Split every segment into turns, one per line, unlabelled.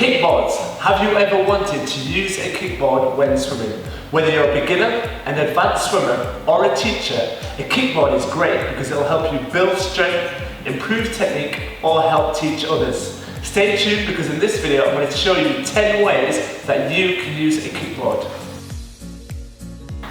Kickboards. Have you ever wanted to use a kickboard when swimming? Whether you're a beginner, an advanced swimmer, or a teacher, a kickboard is great because it'll help you build strength, improve technique, or help teach others. Stay tuned because in this video I'm going to show you 10 ways that you can use a kickboard.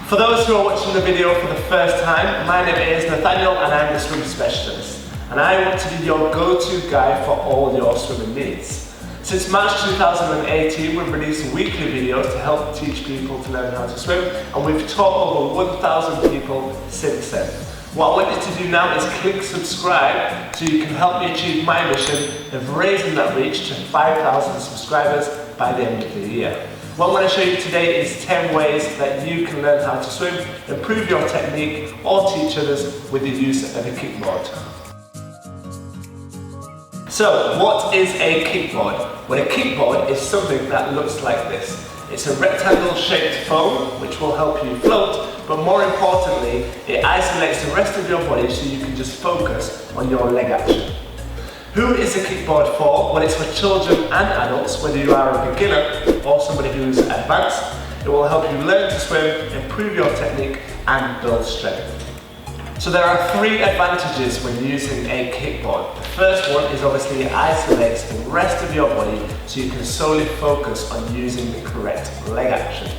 For those who are watching the video for the first time, my name is Nathaniel and I'm the swim specialist. And I want to be your go-to guide for all your swimming needs. Since March 2018, we've released weekly videos to help teach people to learn how to swim, and we've taught over 1,000 people since then. What I want you to do now is click subscribe so you can help me achieve my mission of raising that reach to 5,000 subscribers by the end of the year. What I'm going to show you today is 10 ways that you can learn how to swim, improve your technique, or teach others with the use of a kickboard. So, what is a kickboard? Well, a kickboard is something that looks like this. It's a rectangle shaped foam which will help you float, but more importantly, it isolates the rest of your body so you can just focus on your leg action. Who is a kickboard for? Well, it's for children and adults, whether you are a beginner or somebody who's advanced. It will help you learn to swim, improve your technique, and build strength. So there are 3 advantages when using a kickboard. The first one is obviously it isolates the rest of your body so you can solely focus on using the correct leg action.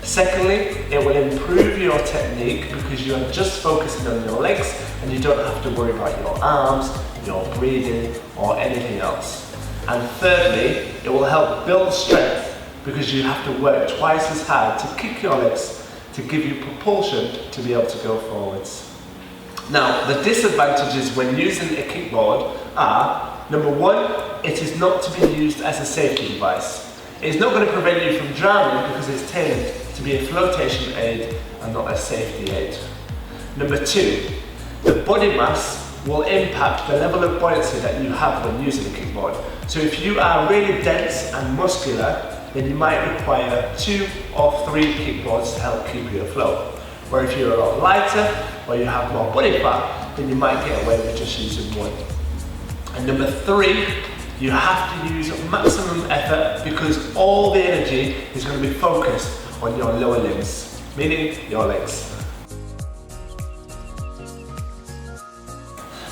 Secondly, it will improve your technique because you are just focusing on your legs and you don't have to worry about your arms, your breathing, or anything else. And thirdly, it will help build strength because you have to work twice as hard to kick your legs to give you propulsion to be able to go forwards. Now, the disadvantages when using a kickboard are, number 1, it is not to be used as a safety device. It is not going to prevent you from drowning because it's tailored to be a flotation aid and not a safety aid. Number 2, the body mass will impact the level of buoyancy that you have when using a kickboard. So if you are really dense and muscular, then you might require 2 or 3 kickboards to help keep you afloat. Where if you're a lot lighter, or you have more body fat, then you might get away with just using 1. And number 3, you have to use maximum effort because all the energy is going to be focused on your lower limbs, meaning your legs.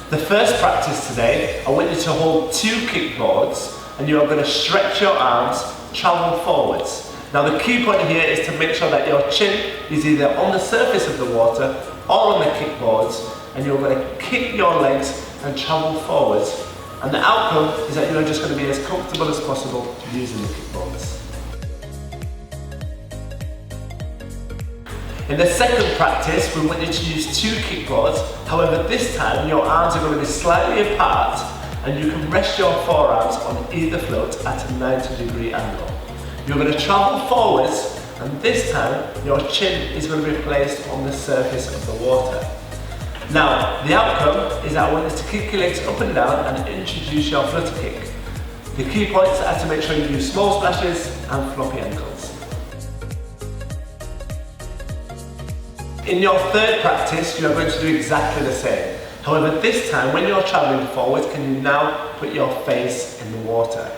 The first practice today, I want you to hold 2 kickboards and you are going to stretch your arms, travel forwards. Now the key point here is to make sure that your chin is either on the surface of the water or on the kickboards, and you're going to kick your legs and travel forwards. And the outcome is that you're just going to be as comfortable as possible using the kickboards. In the second practice, we want you to use 2 kickboards. However, this time your arms are going to be slightly apart and you can rest your forearms on either float at a 90-degree angle. You're going to travel forwards, and this time your chin is going to be placed on the surface of the water. Now, the outcome is that I want you to kick your legs up and down and introduce your flutter kick. The key points are to make sure you do small splashes and floppy ankles. In your third practice, you are going to do exactly the same. However, this time when you're travelling forwards, can you now put your face in the water?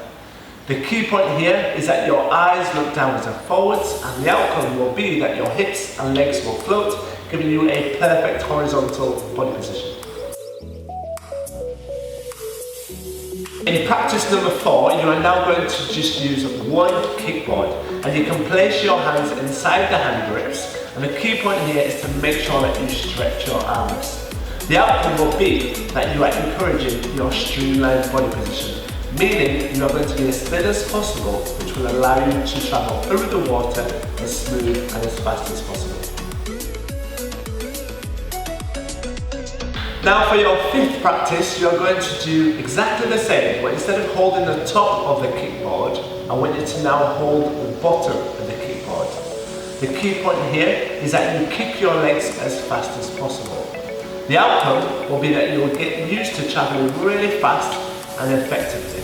The key point here is that your eyes look downwards and forwards, and the outcome will be that your hips and legs will float, giving you a perfect horizontal body position. In practice number 4, you are now going to just use 1 kickboard, and you can place your hands inside the hand grips, and the key point here is to make sure that you stretch your arms. The outcome will be that you are encouraging your streamlined body position, meaning you are going to be as thin as possible, which will allow you to travel through the water as smooth and as fast as possible. Now for your 5th practice, you are going to do exactly the same, but instead of holding the top of the kickboard, I want you to now hold the bottom of the kickboard. The key point here is that you kick your legs as fast as possible. The outcome will be that you will get used to traveling really fast and effectively.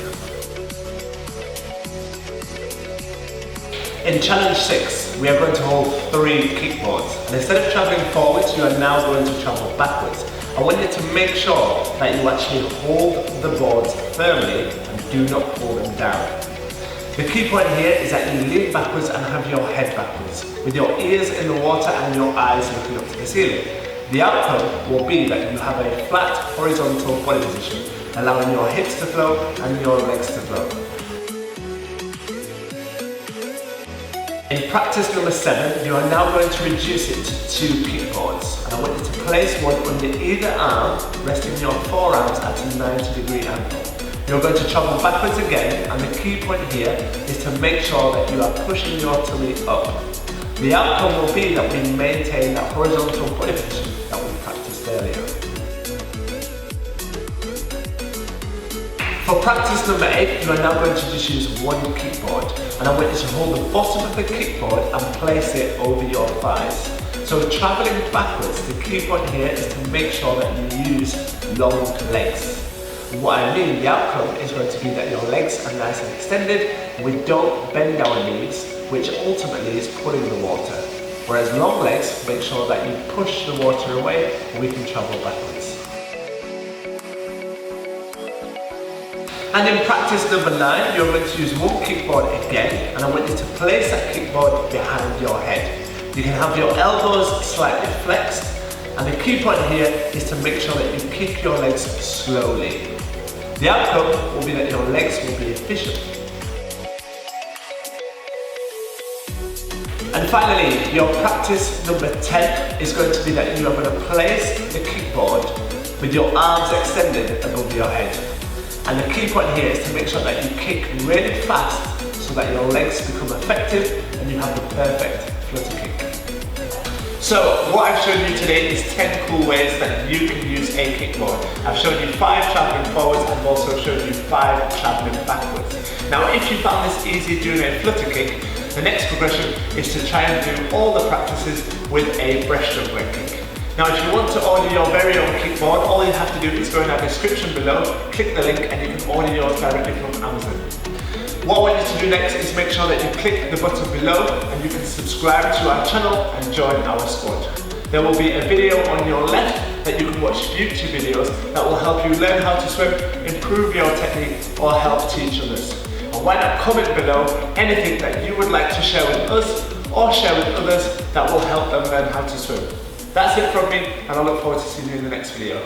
In challenge 6, we are going to hold 3 kickboards, and instead of travelling forwards, you are now going to travel backwards. I want you to make sure that you actually hold the boards firmly and do not pull them down. The key point here is that you lean backwards and have your head backwards, with your ears in the water and your eyes looking up to the ceiling. The outcome will be that you have a flat, horizontal body position, allowing your hips to flow and your legs to flow. In practice number 7, you are now going to reduce it to 2 kickboards. And I want you to place one under either arm, resting your forearms at a 90-degree angle. You're going to travel backwards again, and the key point here is to make sure that you are pushing your tummy up. The outcome will be that we maintain that horizontal body position that we practiced earlier. For practice number 8, you are now going to just use one kickboard, and I want you to hold the bottom of the kickboard and place it over your thighs. So travelling backwards, the key point here is to make sure that you use long legs. What I mean, the outcome is going to be that your legs are nice and extended, and we don't bend our knees, which ultimately is pulling the water. Whereas long legs make sure that you push the water away and we can travel backwards. And in practice number 9, you're going to use one kickboard again, and I want you to place that kickboard behind your head. You can have your elbows slightly flexed, and the key point here is to make sure that you kick your legs slowly. The outcome will be that your legs will be efficient. And finally, your practice number 10 is going to be that you are going to place the kickboard with your arms extended above your head. And the key point here is to make sure that you kick really fast so that your legs become effective and you have the perfect flutter kick. So what I've shown you today is 10 cool ways that you can use a kickboard. I've shown you 5 travelling forwards and I've also shown you 5 travelling backwards. Now if you found this easy doing a flutter kick, the next progression is to try and do all the practices with a breaststroke leg kick. Now if you want to order your very own kickboard, all you have to do is go in our description below, click the link and you can order yours directly from Amazon. What I want you to do next is make sure that you click the button below and you can subscribe to our channel and join our squad. There will be a video on your left that you can watch YouTube videos that will help you learn how to swim, improve your technique or help teach others. And why not comment below anything that you would like to share with us or share with others that will help them learn how to swim. That's it from me and I look forward to seeing you in the next video.